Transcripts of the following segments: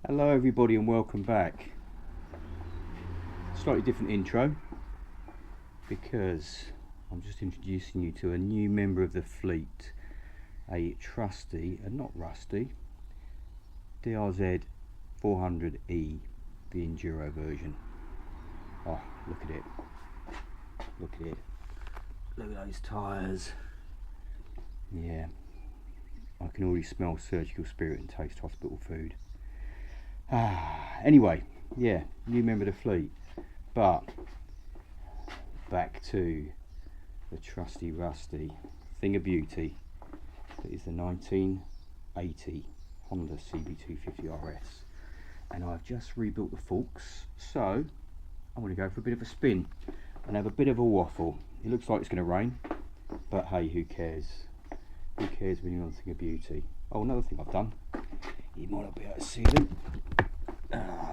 Hello everybody and welcome back. Slightly different intro because I'm just introducing you to a new member of the fleet, a trusty and not rusty DRZ 400E, the Enduro version. Oh, look at it, look at it, look at those tyres. Yeah, I can already smell surgical spirit and taste hospital food. Anyway, yeah, new member of the fleet, but back to the trusty rusty thing of beauty that is the 1980 Honda CB250RS, and I've just rebuilt the forks, so I'm going to go for a bit of a spin and have a bit of a waffle. It looks like it's going to rain, but hey, who cares? Who cares when you're on the thing of beauty? Oh, another thing I've done, you might not be able to see them.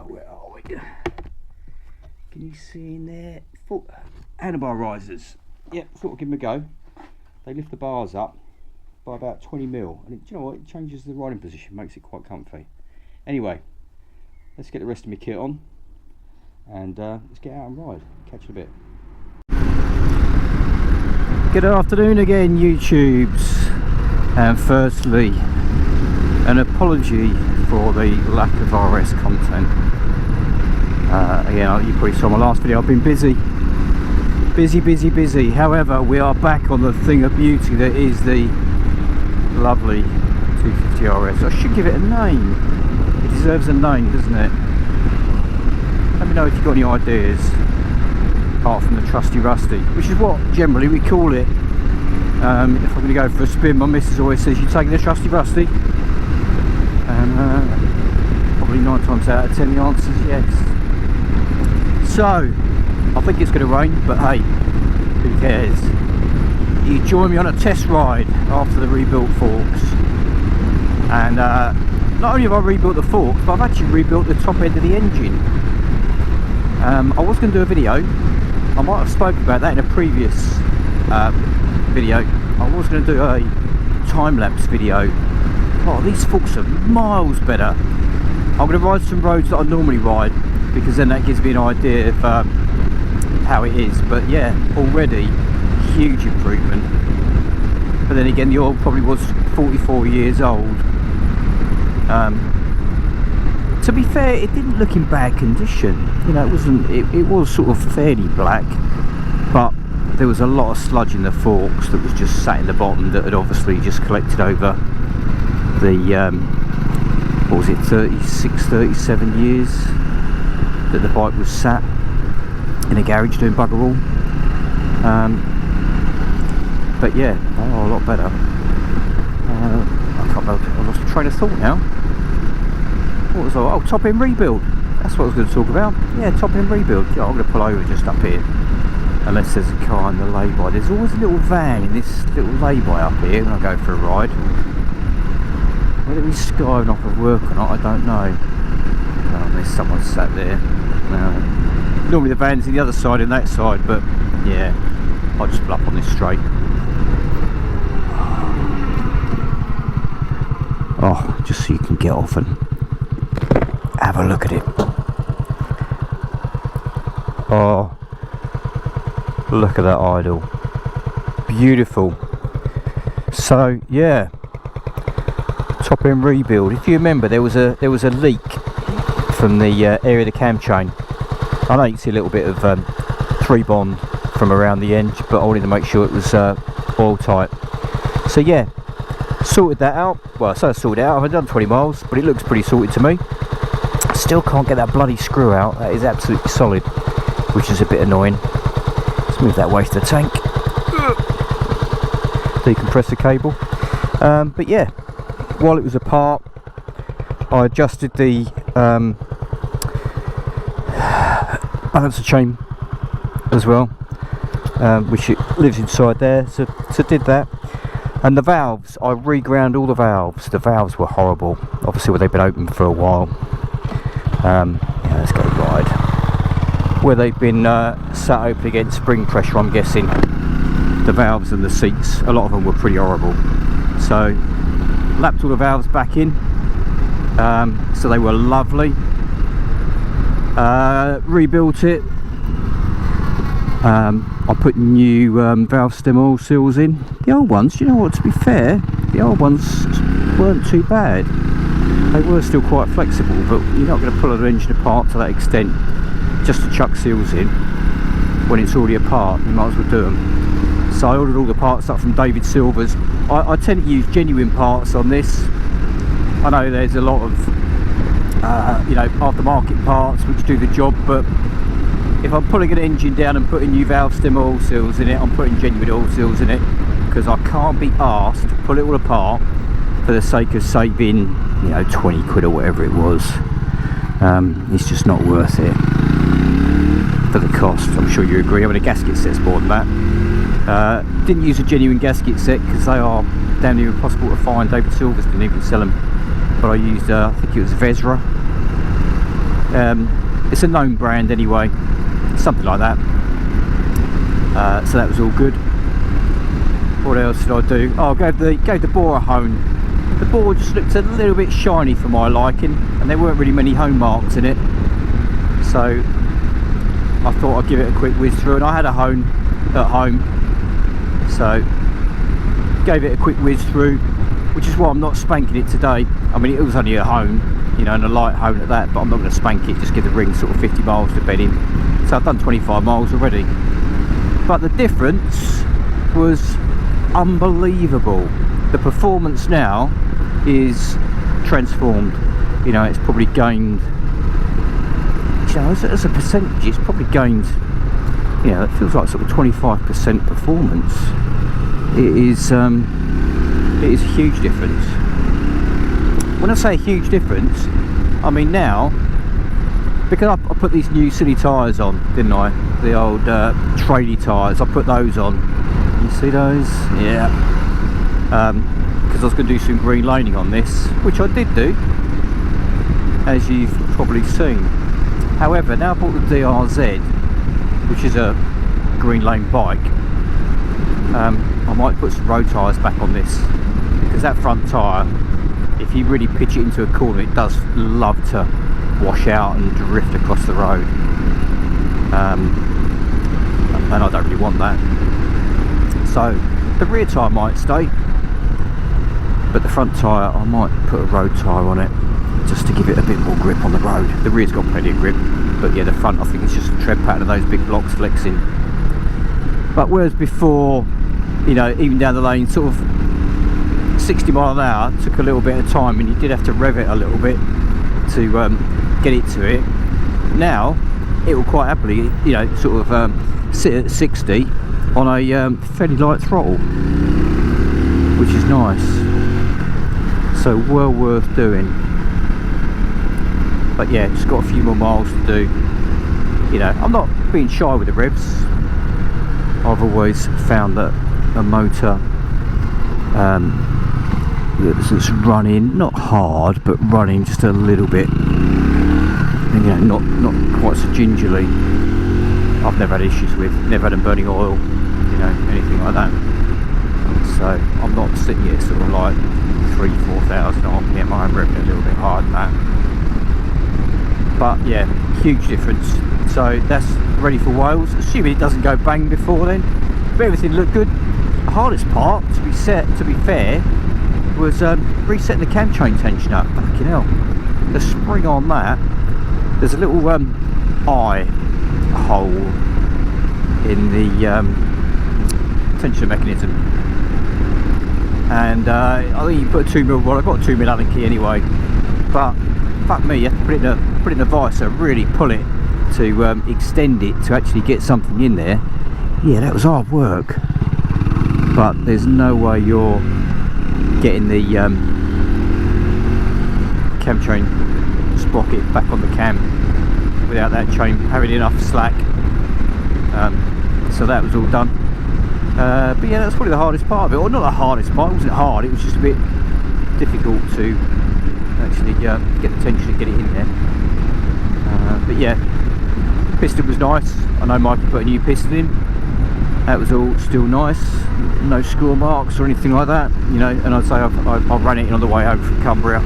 Where are we? Can you see in there? Handlebar risers. Yep, thought I'd give them a go. They lift the bars up by about 20 mil, and do you know what? It changes the riding position, makes it quite comfy. Anyway, let's get the rest of my kit on, and let's get out and ride. Catch you in a bit. Good afternoon again, YouTubes, and firstly, an apology for the lack of RS content. Again, you probably saw my last video, I've been busy. However, we are back on the thing of beauty that is the lovely 250RS. I should give it a name. It deserves a name, doesn't it? Let me know if you've got any ideas, apart from the trusty rusty, which is what generally we call it. If I'm going to go for a spin, my missus always says, "You taking the trusty rusty?" And probably 9 times out of 10 the answer is yes. So I think it's going to rain, but hey, who cares? You join me on a test ride after the rebuilt forks, and not only have I rebuilt the forks, but I've actually rebuilt the top end of the engine. I was going to do a video, I might have spoken about that in a previous video. I was going to do a time-lapse video. Oh, these forks are miles better. I'm going to ride some roads that I normally ride, because then that gives me an idea of how it is. But yeah, already huge improvement. But then again, the oil probably was 44 years old. To be fair, it didn't look in bad condition. You know, it wasn't. It was sort of fairly black, but there was a lot of sludge in the forks that was just sat in the bottom that had obviously just collected over the what was it, 36-37 years that the bike was sat in a garage doing bugger all. But yeah, oh, a lot better. I can't remember, I lost a train of thought now. What was I? Oh, top end rebuild, that's what I was going to talk about. Yeah, top end rebuild. Yeah, I'm going to pull over just up here, unless there's a car in the lay-by. There's always a little van in this little lay-by up here when I go for a ride. Whether he's skiving off of work or not, I don't know. Oh, there's someone sat there. Normally the van's in the other side and that side, but yeah, I'll just pull up on this straight. Oh, just so you can get off and have a look at it. Oh, look at that idle. Beautiful. So yeah, top end rebuild. If you remember, there was a leak from the area of the cam chain. I know you can see a little bit of 3-bond from around the edge, but I wanted to make sure it was oil tight. So yeah, sorted that out. Well, I say I sorted it out, I've done 20 miles, but it looks pretty sorted to me. Still can't get that bloody screw out. That is absolutely solid, which is a bit annoying. Let's move that away to the tank. Decompress the cable. But yeah, while it was apart, I adjusted the balancer chain as well, which it lives inside there, so did that. And the valves, I reground all the valves. The valves were horrible, obviously where they've been open for a while. Yeah, let's go ride. Where they've been sat open against spring pressure, I'm guessing the valves and the seats, a lot of them were pretty horrible. So lapped all the valves back in, So they were lovely. Rebuilt it. I put new valve stem oil seals in. The old ones, you know what, to be fair, the old ones weren't too bad. They were still quite flexible, but you're not going to pull an engine apart to that extent just to chuck seals in when it's already apart. You might as well do them. So I ordered all the parts up from David Silver's. I tend to use genuine parts on this. I know there's a lot of you know, aftermarket parts which do the job, but if I'm pulling an engine down and putting new valve stem oil seals in it, I'm putting genuine oil seals in it, because I can't be asked to pull it all apart for the sake of saving, you know, 20 quid or whatever it was. It's just not worth it for the cost. I'm sure you agree. I mean, a gasket set's more than that. Didn't use a genuine gasket set because they are damn near impossible to find. David Silver's didn't even sell them, but I used I think it was Vesra. It's a known brand anyway, something like that. So that was all good. What else did I do? Oh, I gave the bore a hone. The bore just looked a little bit shiny for my liking, and there weren't really many hone marks in it, so I thought I'd give it a quick whiz through, and I had a hone at home, so gave it a quick whiz through, which is why I'm not spanking it today. I mean, it was only a hone, you know, and a light hone at that, but I'm not going to spank it, just give the ring sort of 50 miles to bed in. So I've done 25 miles already, but the difference was unbelievable. The performance now is transformed. You know, it's probably gained, you know, as a percentage, it's probably gained, you know, it feels like sort of 25% performance. It is a huge difference. When I say a huge difference, I mean now, because I put these new silly tyres on, didn't I? The old tradie tyres, I put those on. You see those? Yeah. Because I was going to do some green laning on this, which I did do, as you've probably seen. However, now I bought the DRZ, which is a green lane bike, I might put some road tyres back on this, because that front tyre, if you really pitch it into a corner, it does love to wash out and drift across the road, and I don't really want that. So the rear tyre might stay, but the front tyre, I might put a road tyre on it just to give it a bit more grip on the road. The rear's got plenty of grip, but yeah, the front, I think it's just a tread pattern of those big blocks flexing. But whereas before, you know, even down the lane, sort of 60 mile an hour took a little bit of time, and you did have to rev it a little bit to get it to it. Now it will quite happily, you know, sort of sit at 60 on a fairly light throttle, which is nice. So well worth doing. But yeah, just got a few more miles to do. You know, I'm not being shy with the revs. I've always found that a motor that's running, not hard, but running just a little bit, you know, not quite so gingerly, I've never had issues with. Never had them burning oil, you know, anything like that. So I'm not sitting here sort of like 3,000-4,000 RPM. I'm revving a little bit hard than that. But yeah, huge difference. So that's ready for Wales, assuming it doesn't go bang before then. But everything looked good. The hardest part, to be fair, was resetting the cam chain tensioner. Fucking hell, the spring on that, there's a little eye hole in the tensioner mechanism, and I think you put a 2mm rod. I've got a 2mm Allen key anyway, but fuck me, you have to put it in a visor, really pull it to extend it to actually get something in there. Yeah, that was hard work, but there's no way you're getting the cam chain sprocket back on the cam without that chain having enough slack. So that was all done. But yeah, that's probably the hardest part of it, or not the hardest part. It wasn't hard, it was just a bit difficult to actually get the tension and get it in there. But yeah, piston was nice. I know Mikey put a new piston in. That was all still nice. No score marks or anything like that, you know. And I'd say I've ran it in on the way home from Cumbria.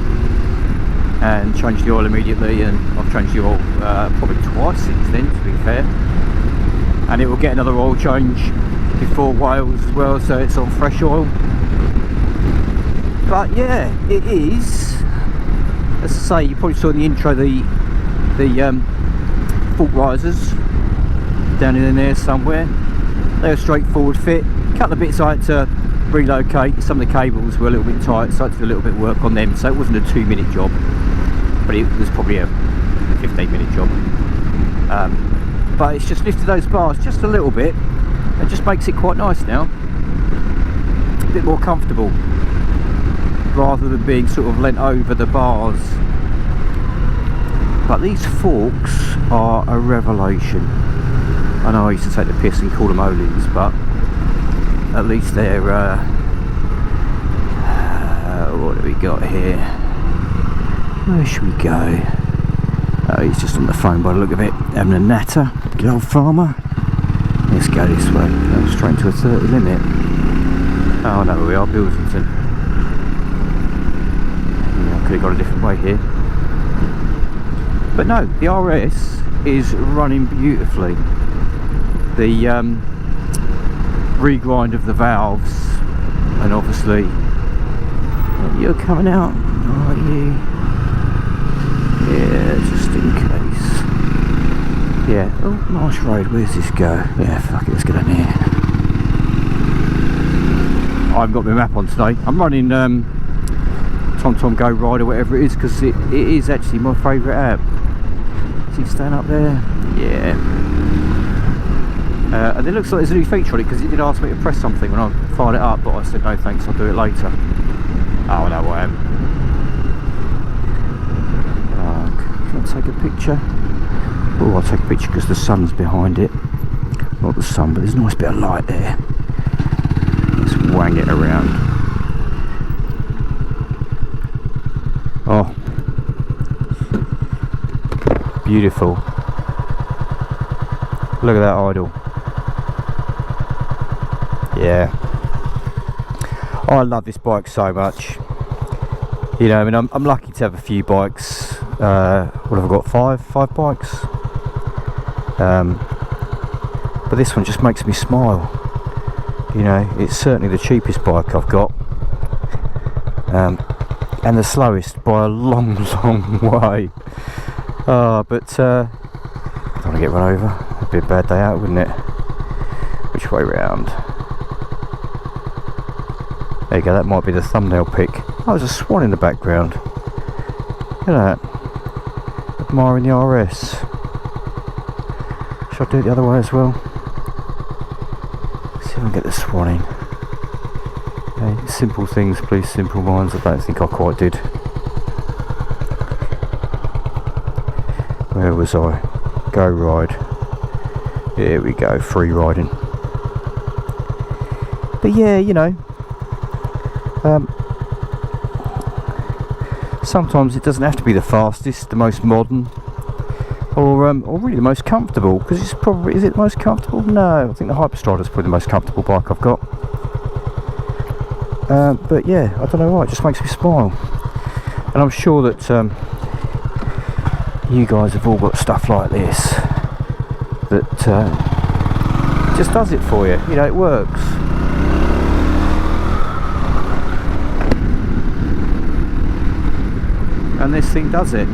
and changed the oil immediately, and I've changed the oil probably twice since then, to be fair. And it will get another oil change before Wales as well, so it's on fresh oil. But yeah, it is, as I say, you probably saw in the intro the fault risers down in there somewhere. They're a straightforward fit. A couple of bits I had to relocate. Some of the cables were a little bit tight, so I had to do a little bit of work on them. So it wasn't a 2-minute job, but it was probably a 15-minute job. But it's just lifted those bars just a little bit. It just makes it quite nice now. A bit more comfortable, rather than being sort of leant over the bars. But these forks are a revelation. I know I used to take the piss and call them Olins, but at least they're what have we got here? Where should we go? Oh, he's just on the phone by the look of it, having a natter. Good old farmer. Let's go this way. Go straight to a 30 limit. Oh no, we are Bilsington. Yeah, I could have gone a different way here. But no, the RS is running beautifully. The regrind of the valves, and obviously you're coming out, are you? Yeah, just in case. Yeah. Oh, Marsh Road, where's this go? Yeah, fuck it, let's get in here. I haven't got my map on today. I'm running TomTom Go Ride or whatever it is, because it is actually my favourite app. Is he staying up there? Yeah. And it looks like there's a new feature on it, because it did ask me to press something when I fired it up, but I said no thanks, I'll do it later. Oh no, I am. Can I take a picture? Oh, I'll take a picture because the sun's behind it. Not the sun, but there's a nice bit of light there. Let's wang it around. Oh, beautiful. Look at that idle. Yeah, I love this bike so much. You know, I mean, I'm lucky to have a few bikes. What have I got? Five bikes. But this one just makes me smile. You know, it's certainly the cheapest bike I've got, and the slowest by a long way. But I don't want to get run over. It'd be a bad day out, wouldn't it? Which way round? There you go, that might be the thumbnail pic. Oh, there's a swan in the background. Look at that. Admiring the RS. Should I do it the other way as well? See if I can get the swan in. Okay, simple things, please, simple minds. I don't think I quite did. Where was I? Go ride. Here we go, free riding. But yeah, you know, sometimes it doesn't have to be the fastest, the most modern, or really the most comfortable, because it's probably, is it the most comfortable? No, I think the Hyperstrider is probably the most comfortable bike I've got. But yeah, I don't know why, it just makes me smile. And I'm sure that you guys have all got stuff like this that just does it for you. You know, it works. And this thing does it.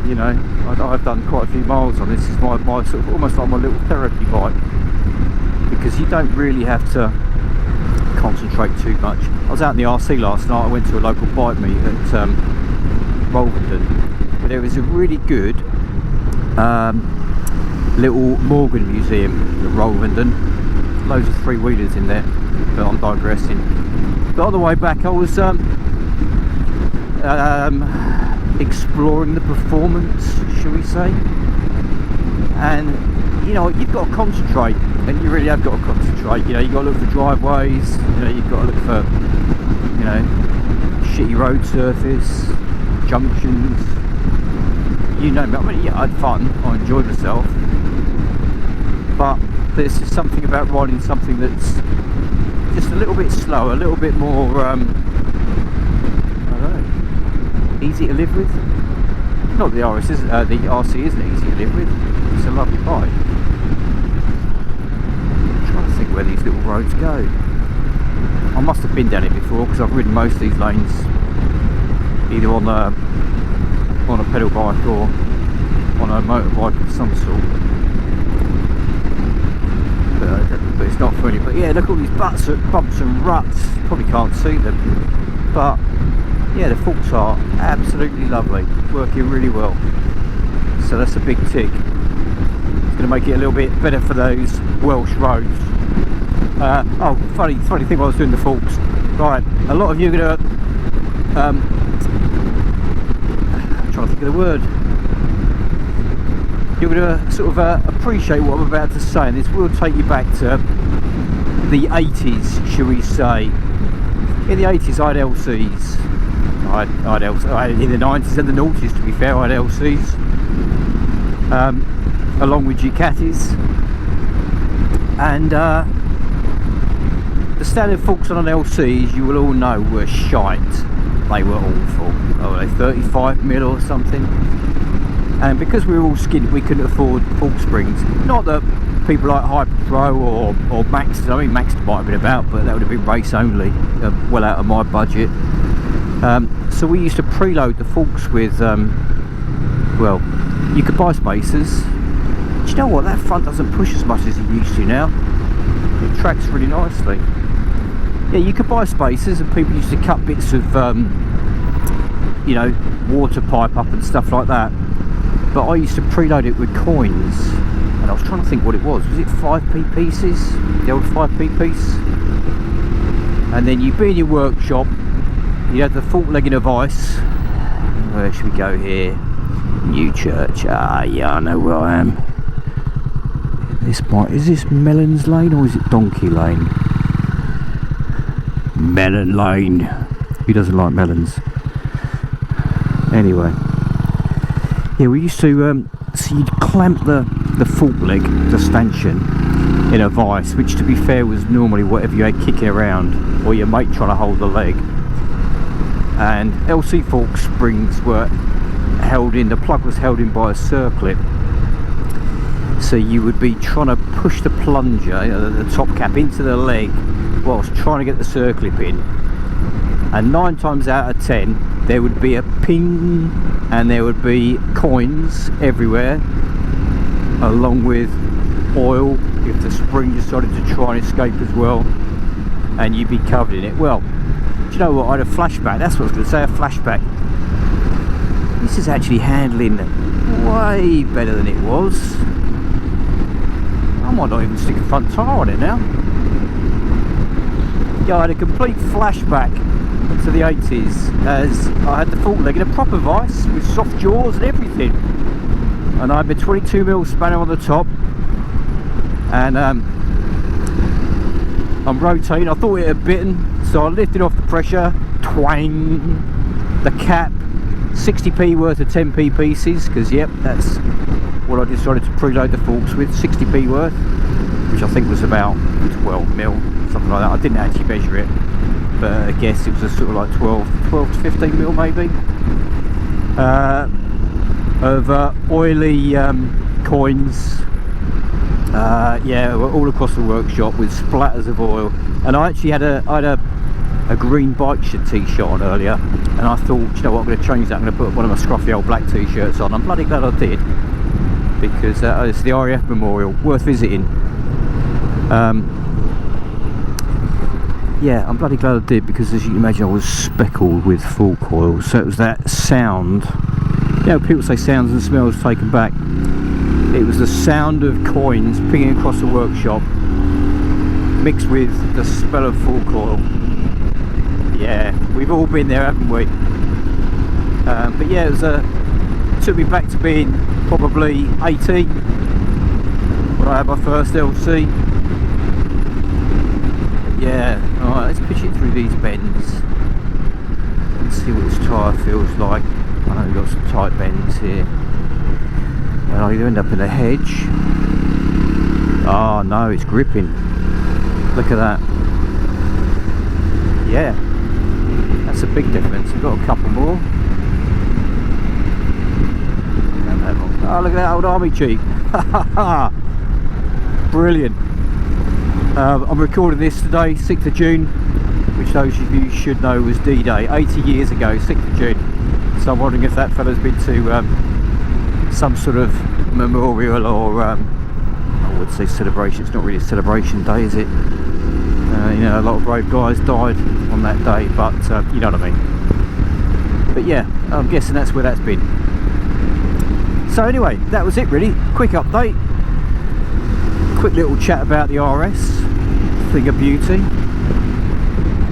You know, I've done quite a few miles on this. It's my sort of almost like my little therapy bike, because you don't really have to concentrate too much. I was out in the RC last night. I went to a local bike meet at Rolvenden. There was a really good little Morgan museum at Rolvenden. Loads of three-wheelers in there, but I'm digressing. But on the way back I was exploring the performance, shall we say, and you know, you've got to concentrate, and you really have got to concentrate. You know, you've got to look for driveways, you know, you've got to look for, you know, shitty road surface, junctions, you know. I mean, yeah, I had fun, I enjoyed myself, but there's just something about riding something that's just a little bit slower, a little bit more easy to live with. Not the RS isn't, the RC isn't easy to live with. It's a lovely bike. I'm trying to think where these little roads go. I must have been down it before because I've ridden most of these lanes either on a pedal bike or on a motorbike of some sort. But it's not funny. But yeah, look at all these bumps and ruts. You probably can't see them, but yeah, the forks are absolutely lovely, working really well. So that's a big tick. It's going to make it a little bit better for those Welsh roads. Oh, funny thing while I was doing the forks. Right, a lot of you are going to I'm trying to think of the word. You're going to sort of appreciate what I'm about to say, and this will take you back to the 80s, shall we say. In the 80s I had LCs. I had LCs in the 90s and the noughties, to be fair. I had LCs along with Ducatis, and the standard forks on an LCs, you will all know, were shite. They were awful. Oh, they 35mm or something. And because we were all skinned, we couldn't afford fork springs. Not that people like Hyper Pro or Maxed, I mean Maxed might have been about, but that would have been race only, well out of my budget. So we used to preload the forks with, well, you could buy spacers. Do you know what? That front doesn't push as much as it used to now. It tracks really nicely. Yeah, you could buy spacers, and people used to cut bits of, you know, water pipe up and stuff like that. But I used to preload it with coins, and I was trying to think what it was. Was it 5p pieces? The old 5p piece? And then you'd be in your workshop, you had the fork legging of ice. Where should we go here? New Church. Ah, yeah, I know where I am. This might, is this Melons Lane or is it Donkey Lane? Melon Lane. Who doesn't like melons? Anyway. Yeah, we used to, so you'd clamp the fork leg, the stanchion, in a vice, which to be fair was normally whatever you had kicking around, or your mate trying to hold the leg. And LC fork springs were held in, the plug was held in by a circlip. So you would be trying to push the plunger, you know, the top cap, into the leg whilst trying to get the circlip in. And 9 times out of 10 there would be a ping, and there would be coins everywhere, along with oil if the spring decided to try and escape as well, and you'd be covered in it. Well, do you know what, I had a flashback. That's what I was going to say, a flashback. This is actually handling way better than it was. I might not even stick a front tyre on it now. Yeah, I had a complete flashback to the 80s, as I had the fork leg in a proper vice with soft jaws and everything, and I had my 22mm spanner on the top, and I'm rotating. I thought it had bitten, so I lifted off the pressure, twang, the cap, 60p worth of 10p pieces, because yep, that's what I decided to preload the forks with, 60p worth, which I think was about 12mm, something like that. I didn't actually measure it, but I guess it was a sort of like 12 to 15mm maybe, of oily coins. Yeah, all across the workshop with splatters of oil. And I actually had a green bike t-shirt on earlier, and I thought, you know what, I'm going to change that. I'm going to put one of my scruffy old black t-shirts on. I'm bloody glad I did, because it's the RAF Memorial, worth visiting. Yeah, I'm bloody glad I did, because as you can imagine I was speckled with fork oil. So it was that sound, you know, people say sounds and smells taken back. It was the sound of coins pinging across the workshop, mixed with the smell of fork oil. Yeah, we've all been there, haven't we? But yeah, it took me back to being probably 18 when I had my first LC. Yeah, alright, let's pitch it through these bends and see what this tyre feels like. I know we've got some tight bends here. Well, I'll either end up in a hedge. Oh no, it's gripping. Look at that. Yeah, that's a big difference. We've got a couple more. Oh, look at that old army jeep. Brilliant. I'm recording this today, 6th of June, which those of you should know was D-Day, 80 years ago, 6th of June. So I'm wondering if that fella's been to some sort of memorial or I would say celebration. It's not really a celebration day, is it? You know, a lot of brave guys died on that day, but you know what I mean. But yeah, I'm guessing that's where that's been. So anyway, that was it really. Quick update. Quick little chat about the RS. Thing of beauty.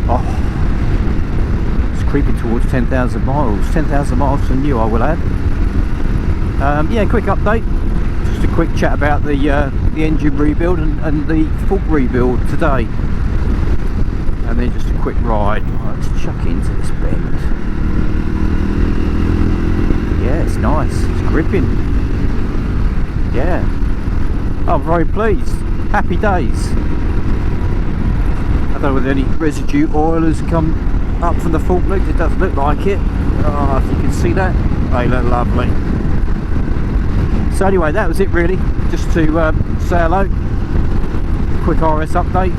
Oh, it's creeping towards 10,000 miles. 10,000 miles from new, I will add. Yeah, quick update. Just a quick chat about the engine rebuild and the fork rebuild today. And then just a quick ride. Let's chuck into this bend. Yeah, it's nice. It's gripping. Yeah. I'm very pleased. Happy days. I don't know whether any residue oil has come up from the fork legs. It doesn't look like it. Oh, if you can see that. They look lovely. So anyway, that was it really. Just to say hello. Quick RS update.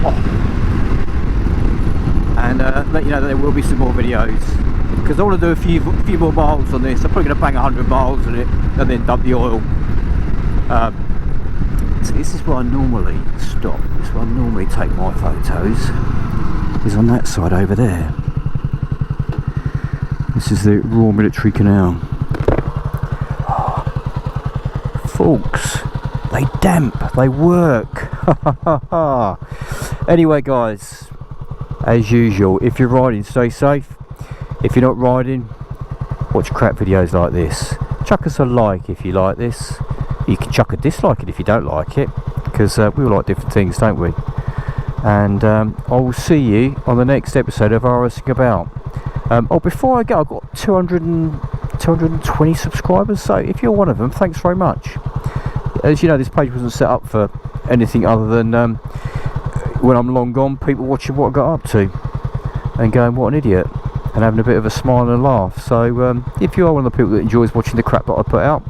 Oh. And let you know that there will be some more videos, because I want to do a few more miles on this. I'm probably going to bang 100 miles on it and then dump the oil. So this is where I normally stop. This is where I normally take my photos. Is on that side over there. This is the Royal Military Canal. Oh, folks, they damp, they work. Anyway guys, as usual, if you're riding, stay safe. If you're not riding, watch crap videos like this. Chuck us a like if you like this. You can chuck a dislike it if you don't like it, because we all like different things, don't we? And I will see you on the next episode of RS'ing About. Oh, before I go, I've got 220 subscribers, so if you're one of them, thanks very much. As you know, this page wasn't set up for anything other than when I'm long gone, people watching what I got up to and going, what an idiot, and having a bit of a smile and a laugh. So if you are one of the people that enjoys watching the crap that I put out,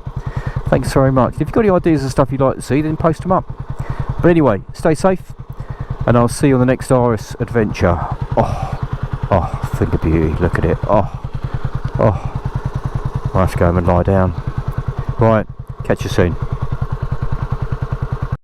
thanks very much. If you've got any ideas and stuff you'd like to see, then post them up. But anyway, stay safe, and I'll see you on the next RS adventure. Oh, think of beauty, look at it. Oh, I'll have to go home and lie down. Right, catch you soon.